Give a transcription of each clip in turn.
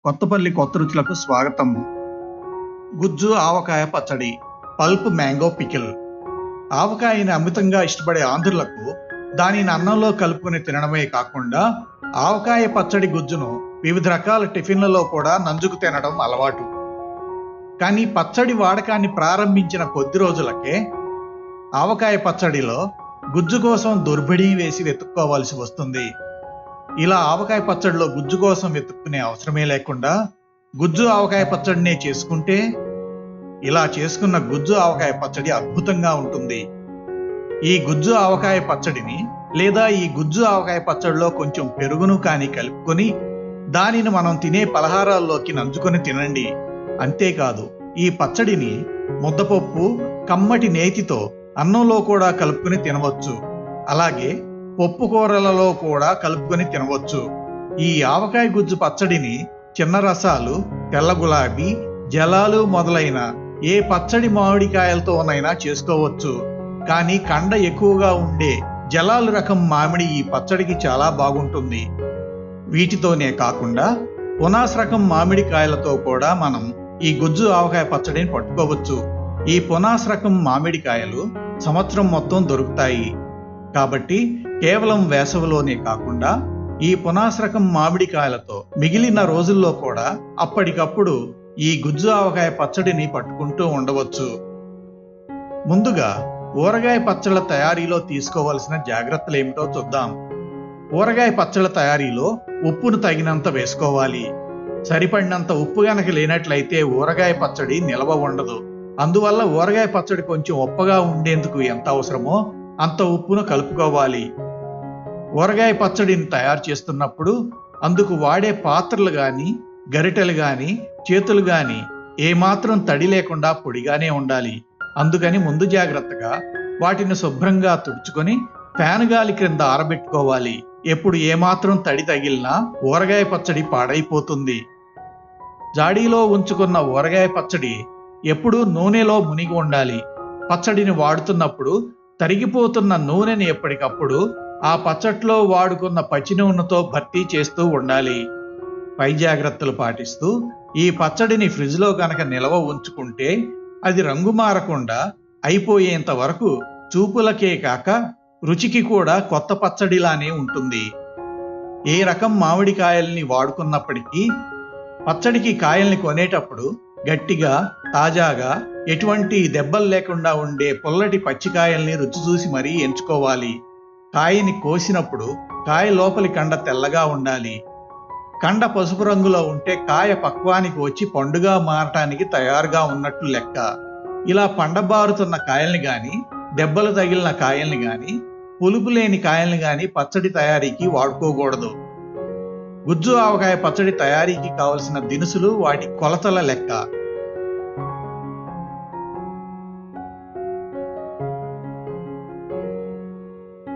కొత్తపల్లి కొత్త రుచులకు స్వాగతం. గుజ్జు ఆవకాయ పచ్చడి, పల్ప్ మ్యాంగో పికిల్. ఆవకాయని అమితంగా ఇష్టపడే ఆంధ్రులకు దానిని అన్నంలో కలుపుకొని తినడమే కాకుండా ఆవకాయ పచ్చడి గుజ్జును వివిధ రకాల టిఫిన్లలో కూడా నంజుకు తినడం అలవాటు. కానీ పచ్చడి వాడకాన్ని ప్రారంభించిన కొద్ది రోజులకే ఆవకాయ పచ్చడిలో గుజ్జు కోసం దుర్బిడి వేసి వెతుక్కోవాల్సి వస్తుంది. ఇలా ఆవకాయ పచ్చడిలో గుజ్జు కోసం వెతుక్కునే అవసరమే లేకుండా గుజ్జు ఆవకాయ పచ్చడినే చేసుకుంటే ఇలా చేసుకున్న గుజ్జు ఆవకాయ పచ్చడి అద్భుతంగా ఉంటుంది. ఈ గుజ్జు ఆవకాయ పచ్చడిని లేదా ఈ గుజ్జు ఆవకాయ పచ్చడిలో కొంచెం పెరుగును కానీ కలుపుకొని దానిని మనం తినే పలహారాల్లోకి నంచుకొని తినండి. అంతేకాదు, ఈ పచ్చడిని ముద్దపప్పు, కమ్మటి నేతితో అన్నంలో కూడా కలుపుకొని తినవచ్చు. అలాగే పప్పు కూరలలో కూడా కలుపుకొని తినవచ్చు. ఈ ఆవకాయ గుజ్జు పచ్చడిని చిన్న రసాలు, తెల్ల గులాబీ, జలాలు మొదలైన ఏ పచ్చడి మామిడికాయలతోనైనా చేసుకోవచ్చు. కానీ కండ ఎక్కువగా ఉండే జలాలు రకం మామిడి ఈ పచ్చడికి చాలా బాగుంటుంది. వీటితోనే కాకుండా పునాస్ రకం మామిడికాయలతో కూడా మనం ఈ గుజ్జు ఆవకాయ పచ్చడిని పట్టుకోవచ్చు. ఈ పునాస్ రకం మామిడికాయలు సంవత్సరం మొత్తం దొరుకుతాయి. కాబట్టి కేవలం వేసవిలోనే కాకుండా ఈ పునాస్ రకం మామిడికాయలతో మిగిలిన రోజుల్లో కూడా అప్పటికప్పుడు ఈ గుజ్జు ఆవకాయ పచ్చడిని పట్టుకుంటూ ఉండవచ్చు. ముందుగా ఊరగాయ పచ్చళ్ళ తయారీలో తీసుకోవలసిన జాగ్రత్తలు ఏమిటో చూద్దాం. ఊరగాయ పచ్చళ్ళ తయారీలో ఉప్పును తగినంత వేసుకోవాలి. సరిపడినంత ఉప్పు గనక లేనట్లయితే ఊరగాయ పచ్చడి నిలవ ఉండదు. అందువల్ల ఊరగాయ పచ్చడి కొంచెం ఉప్పగా ఉండేందుకు ఎంత అవసరమో అంత ఉప్పును కలుపుకోవాలి. ఊరగాయ పచ్చడిని తయారు చేస్తున్నప్పుడు అందుకు వాడే పాత్రలు గాని, గరిటెలు గాని, చేతులు గాని ఏమాత్రం తడి లేకుండా పొడిగానే ఉండాలి. అందుకని ముందు జాగ్రత్తగా వాటిని శుభ్రంగా తుడుచుకొని ఫ్యాన్ గాలి క్రింద ఆరబెట్టుకోవాలి. ఎప్పుడు ఏమాత్రం తడి తగిలినా ఊరగాయ పచ్చడి పాడైపోతుంది. జాడీలో ఉంచుకున్న ఊరగాయ పచ్చడి ఎప్పుడూ నూనెలో మునిగి ఉండాలి. పచ్చడిని వాడుతున్నప్పుడు తరిగిపోతున్న నూనెని ఎప్పటికప్పుడు ఆ పచ్చట్లో వాడుకున్న పచ్చి నూనెతో భర్తీ చేస్తూ ఉండాలి. పై జాగ్రత్తలు పాటిస్తూ ఈ పచ్చడిని ఫ్రిడ్జ్లో కనుక నిల్వ ఉంచుకుంటే అది రంగు మారకుండా అయిపోయేంత వరకు చూపులకే కాక రుచికి కూడా కొత్త పచ్చడిలానే ఉంటుంది. ఏ రకం మామిడికాయల్ని వాడుకున్నప్పటికీ పచ్చడికి కాయల్ని కొనేటప్పుడు గట్టిగా, తాజాగా, ఎటువంటి దెబ్బలు లేకుండా ఉండే పుల్లటి పచ్చికాయల్ని రుచి చూసి మరీ ఎంచుకోవాలి. కాయని కోసినప్పుడు కాయ లోపలి కండ తెల్లగా ఉండాలి. కండ పసుపు రంగులో ఉంటే కాయ పక్వానికి వచ్చి పండుగా మారటానికి తయారుగా ఉన్నట్లు లెక్క. ఇలా పండబారుతున్న కాయల్ని గాని, దెబ్బలు తగిలిన కాయల్ని గాని, పులుపు లేని కాయల్ని గాని పచ్చడి తయారీకి వాడుకోకూడదు. గుజ్జు ఆవకాయ పచ్చడి తయారీకి కావలసిన దినుసులు, వాటి కొలతల లెక్క.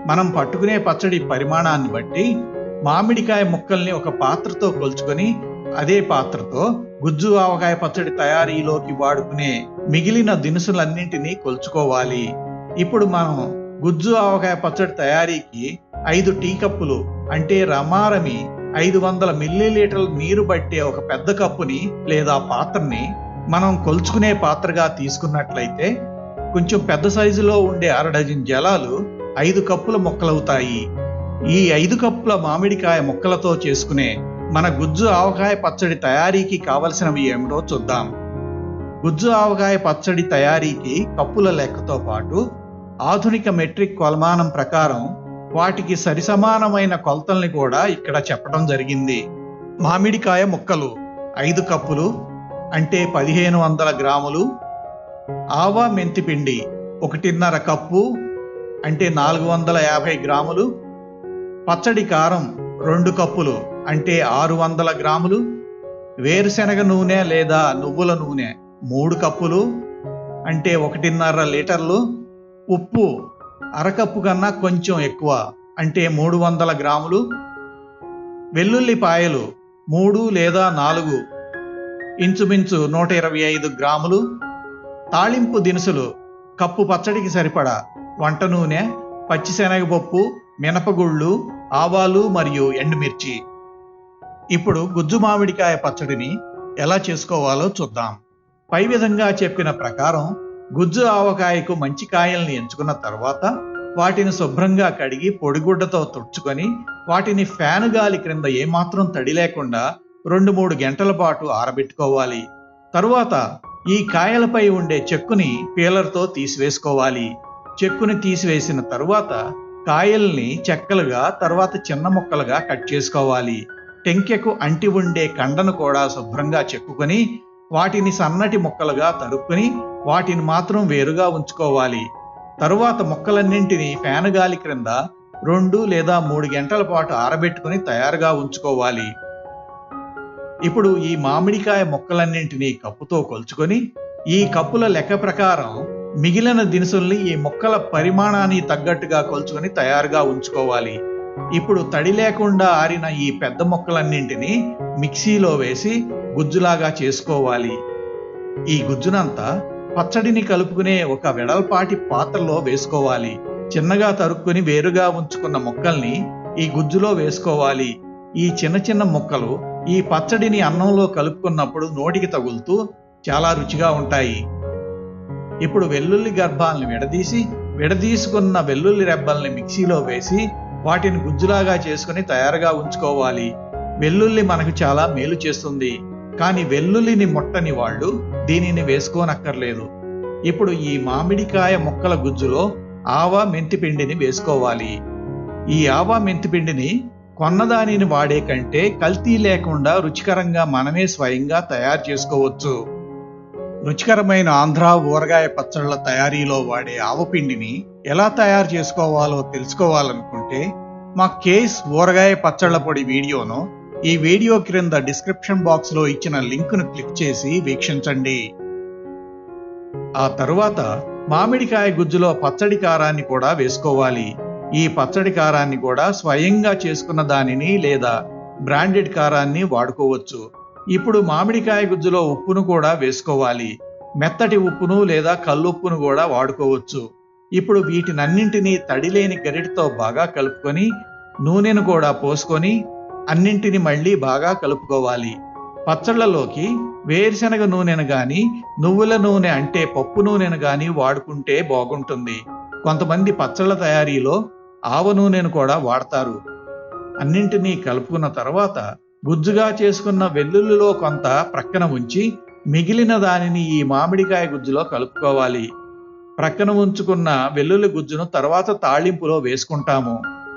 మనం పట్టుకునే పచ్చడి పరిమాణాన్ని బట్టి మామిడికాయ ముక్కల్ని ఒక పాత్రతో కొలుచుకొని అదే పాత్రతో గుజ్జు ఆవకాయ పచ్చడి తయారీలోకి వాడుకునే మిగిలిన దినుసులన్నింటినీ కొలుచుకోవాలి. ఇప్పుడు మనం గుజ్జు ఆవకాయ పచ్చడి తయారీకి 5 టీ కప్పులు అంటే రమారమి 500 మిల్లీలీటర్ల నీరు బట్టే ఒక పెద్ద కప్పుని లేదా పాత్రని మనం కొలుచుకునే పాత్రగా తీసుకున్నట్లయితే కొంచెం పెద్ద సైజులో ఉండే 1/2 డజన్ జలాలు 5 కప్పుల ముక్కలవుతాయి. ఈ 5 కప్పుల మామిడికాయ ముక్కలతో చేసుకునే మన గుజ్జు ఆవకాయ పచ్చడి తయారీకి కావలసినవి ఏమిటో చూద్దాం. గుజ్జు ఆవకాయ పచ్చడి తయారీకి కప్పుల లెక్కతో పాటు ఆధునిక మెట్రిక్ కొలమానం ప్రకారం వాటికి సరిసమానమైన కొలతల్ని కూడా ఇక్కడ చెప్పడం జరిగింది. మామిడికాయ ముక్కలు 5 కప్పులు అంటే 1500 గ్రాములు, ఆవా మెంతిపిండి 1.5 కప్పు అంటే 450 గ్రాములు, పచ్చడి కారం 2 కప్పులు అంటే 600 గ్రాములు, వేరుశెనగ నూనె లేదా నువ్వుల నూనె 3 కప్పులు అంటే 1.5 లీటర్లు, ఉప్పు 1/2 కప్పు కన్నా కొంచెం ఎక్కువ అంటే 300 గ్రాములు, వెల్లుల్లిపాయలు 3 లేదా 4 ఇంచుమించు 125 గ్రాములు, తాళింపు దినుసులు కప్పు పచ్చడికి సరిపడా వంట నూనె, పచ్చిశనగపప్పు, మినపగుళ్ళు, ఆవాలు మరియు ఎండుమిర్చి. ఇప్పుడు గుజ్జు మామిడికాయ పచ్చడిని ఎలా చేసుకోవాలో చూద్దాం. పై విధంగా చెప్పిన ప్రకారం గుజ్జు ఆవకాయకు మంచి కాయల్ని ఎంచుకున్న తర్వాత వాటిని శుభ్రంగా కడిగి పొడిగుడ్డతో తుడుచుకొని వాటిని ఫ్యాను గాలి క్రింద ఏమాత్రం తడి లేకుండా 2-3 గంటల పాటు ఆరబెట్టుకోవాలి. తరువాత ఈ కాయలపై ఉండే చెక్కుని పీలర్తో తీసివేసుకోవాలి. చెక్కుని తీసివేసిన తరువాత కాయల్ని చెక్కలుగా తర్వాత చిన్న ముక్కలుగా కట్ చేసుకోవాలి. టెంకెకు అంటి ఉండే కండను కూడా శుభ్రంగా చెక్కుకొని వాటిని సన్నటి ముక్కలుగా తరుక్కుని వాటిని మాత్రం వేరుగా ఉంచుకోవాలి. తరువాత ముక్కలన్నింటినీ ఫ్యాను గాలి క్రింద 2 లేదా 3 గంటల పాటు ఆరబెట్టుకుని తయారుగా ఉంచుకోవాలి. ఇప్పుడు ఈ మామిడికాయ ముక్కలన్నింటినీ కప్పుతో కొలుచుకొని ఈ కప్పుల లెక్క ప్రకారం మిగిలిన దినుసుల్ని ఈ ముక్కల పరిమాణానికి తగ్గట్టుగా కొలుచుకొని తయారుగా ఉంచుకోవాలి. ఇప్పుడు తడి లేకుండా ఆరిన ఈ పెద్ద ముక్కలన్నింటినీ మిక్సీలో వేసి గుజ్జులాగా చేసుకోవాలి. ఈ గుజ్జునంతా పచ్చడిని కలుపుకునే ఒక వెడల్పాటి పాత్రలో వేసుకోవాలి. చిన్నగా తరుక్కుని వేరుగా ఉంచుకున్న ముక్కల్ని ఈ గుజ్జులో వేసుకోవాలి. ఈ చిన్న చిన్న ముక్కలు ఈ పచ్చడిని అన్నంలో కలుపుకున్నప్పుడు నోటికి తగులుతూ చాలా రుచిగా ఉంటాయి. ఇప్పుడు వెల్లుల్లి గర్భాలను విడదీసుకున్న వెల్లుల్లి రెబ్బల్ని మిక్సీలో వేసి వాటిని గుజ్జులాగా చేసుకుని తయారుగా ఉంచుకోవాలి. వెల్లుల్లి మనకు చాలా మేలు చేస్తుంది, కానీ వెల్లుల్లిని ముట్టని వాళ్ళు దీనిని వేసుకోనక్కర్లేదు. ఇప్పుడు ఈ మామిడికాయ ముక్కల గుజ్జులో ఆవా మెంతిపిండిని వేసుకోవాలి. ఈ ఆవా మెంతిపిండిని కొన్నదానిని వాడే కంటే కల్తీ లేకుండా రుచికరంగా మనమే స్వయంగా తయారు చేసుకోవచ్చు. రుచికరమైన ఆంధ్ర ఊరగాయ పచ్చళ్ళ తయారీలో వాడే ఆవపిండిని ఎలా తయారు చేసుకోవాలో తెలుసుకోవాలనుకుంటే మా కేస్ ఊరగాయ పచ్చళ్ళ పొడి వీడియోను ఈ వీడియో క్రింద డిస్క్రిప్షన్ బాక్స్ లో ఇచ్చిన లింకును క్లిక్ చేసి వీక్షించండి. ఆ తరువాత మామిడికాయ గుజ్జులో పచ్చడి కారాన్ని కూడా వేసుకోవాలి. ఈ పచ్చడి కారాన్ని కూడా స్వయంగా చేసుకున్న దానిని లేదా బ్రాండెడ్ కారాన్ని వాడుకోవచ్చు. ఇప్పుడు మామిడికాయ గుజ్జులో ఉప్పును కూడా వేసుకోవాలి. మెత్తటి ఉప్పును లేదా కల్లుప్పును కూడా వాడుకోవచ్చు. ఇప్పుడు వీటినన్నింటినీ తడిలేని గరిటతో బాగా కలుపుకొని నూనెను కూడా పోసుకొని అన్నింటిని మళ్ళీ బాగా కలుపుకోవాలి. పచ్చళ్లలోకి వేరుశనగ నూనెను గాని నువ్వుల నూనె అంటే పప్పు నూనెను గాని వాడుకుంటే బాగుంటుంది. కొంతమంది పచ్చళ్ళ తయారీలో ఆవ నూనెను కూడా వాడతారు. అన్నింటినీ కలుపుకున్న తర్వాత గుజ్జుగా చేసుకున్న వెల్లుల్లిలో కొంత ప్రక్కన ఉంచి మిగిలిన దానిని ఈ మామిడికాయ గుజ్జులో కలుపుకోవాలి. ప్రక్కన ఉంచుకున్న వెల్లుల్లి గుజ్జును తర్వాత తాళింపులో వేసుకుంటాము.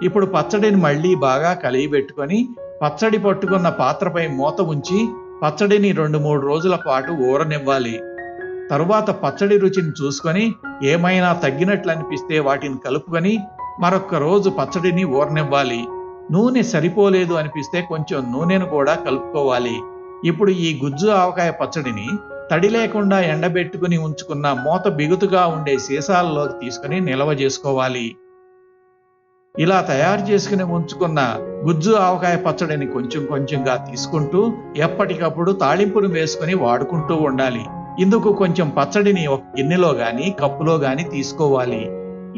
ఇప్పుడు పచ్చడిని మళ్ళీ బాగా కలియబెట్టుకొని పచ్చడి పట్టుకున్న పాత్రపై మూత ఉంచి పచ్చడిని 2-3 రోజుల పాటు ఊరనివ్వాలి. తరువాత పచ్చడి రుచిని చూసుకొని ఏమైనా తగ్గినట్లు అనిపిస్తే వాటిని కలుపుకొని మరొక రోజు పచ్చడిని ఊరనివ్వాలి. నూనె సరిపోలేదు అనిపిస్తే కొంచెం నూనెను కూడా కలుపుకోవాలి. ఇప్పుడు ఈ గుజ్జు ఆవకాయ పచ్చడిని తడి లేకుండా ఎండబెట్టుకుని ఉంచుకున్న మూత బిగుతుగా ఉండే సీసాలలోకి తీసుకుని నిల్వ చేసుకోవాలి. ఇలా తయారు చేసుకుని ఉంచుకున్న గుజ్జు ఆవకాయ పచ్చడిని కొంచెం కొంచెంగా తీసుకుంటూ ఎప్పటికప్పుడు తాళింపును వేసుకుని వాడుకుంటూ ఉండాలి. ఇందుకు కొంచెం పచ్చడిని ఒక గిన్నెలో గాని కప్పులో గాని తీసుకోవాలి.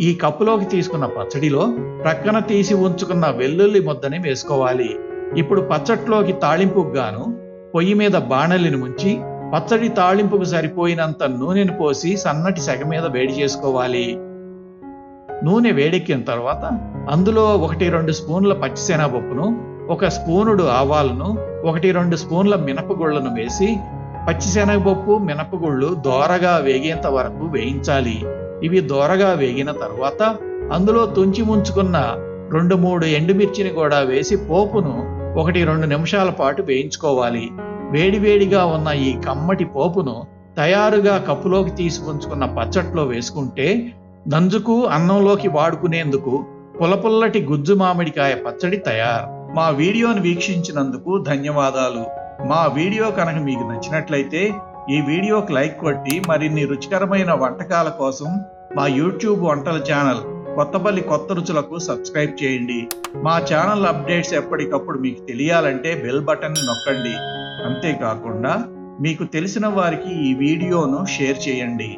ఈ కప్పులోకి తీసుకున్న పచ్చడిలో ప్రక్కన తీసి ఉంచుకున్న వెల్లుల్లి ముద్దని వేసుకోవాలి. ఇప్పుడు పచ్చట్లోకి తాళింపుకు గాను పొయ్యి మీద బాణలిని ముంచి పచ్చడి తాళింపుకు సరిపోయినంత నూనెను పోసి సన్నటి సెగ మీద వేడి చేసుకోవాలి. నూనె వేడెక్కిన తర్వాత అందులో 1-2 స్పూన్ల పచ్చిశనగపప్పును, 1 స్పూనుడు ఆవాలను, 1-2 స్పూన్ల మినపగుళ్లను వేసి పచ్చిశనగపప్పు మినపగుళ్ళు దోరగా వేగేంత వరకు వేయించాలి. ఇవి దోరగా వేగిన తర్వాత అందులో తుంచి ఉంచుకున్న 2-3 ఎండుమిర్చిని కూడా వేసి పోపును 1-2 నిమిషాల పాటు వేయించుకోవాలి. వేడివేడిగా ఉన్న ఈ కమ్మటి పోపును తయారుగా కప్పులోకి తీసి ఉంచుకున్న పచ్చట్లో వేసుకుంటే నంజుకు అన్నంలోకి వాడుకునేందుకు పుల్లపుల్లటి గుజ్జు మామిడికాయ పచ్చడి తయారు. మా వీడియోను వీక్షించినందుకు ధన్యవాదాలు. మా వీడియో కనుక మీకు నచ్చినట్లయితే ఈ వీడియోకి లైక్ కొట్టి మరిన్ని రుచికరమైన వంటకాల కోసం మా యూట్యూబ్ వంటల ఛానల్ కొత్తపల్లి కొత్త రుచులకు సబ్స్క్రైబ్ చేయండి. మా ఛానల్ అప్డేట్స్ ఎప్పటికప్పుడు మీకు తెలియాలంటే బెల్ బటన్ నొక్కండి. అంతేకాకుండా మీకు తెలిసిన వారికి ఈ వీడియోను షేర్ చేయండి.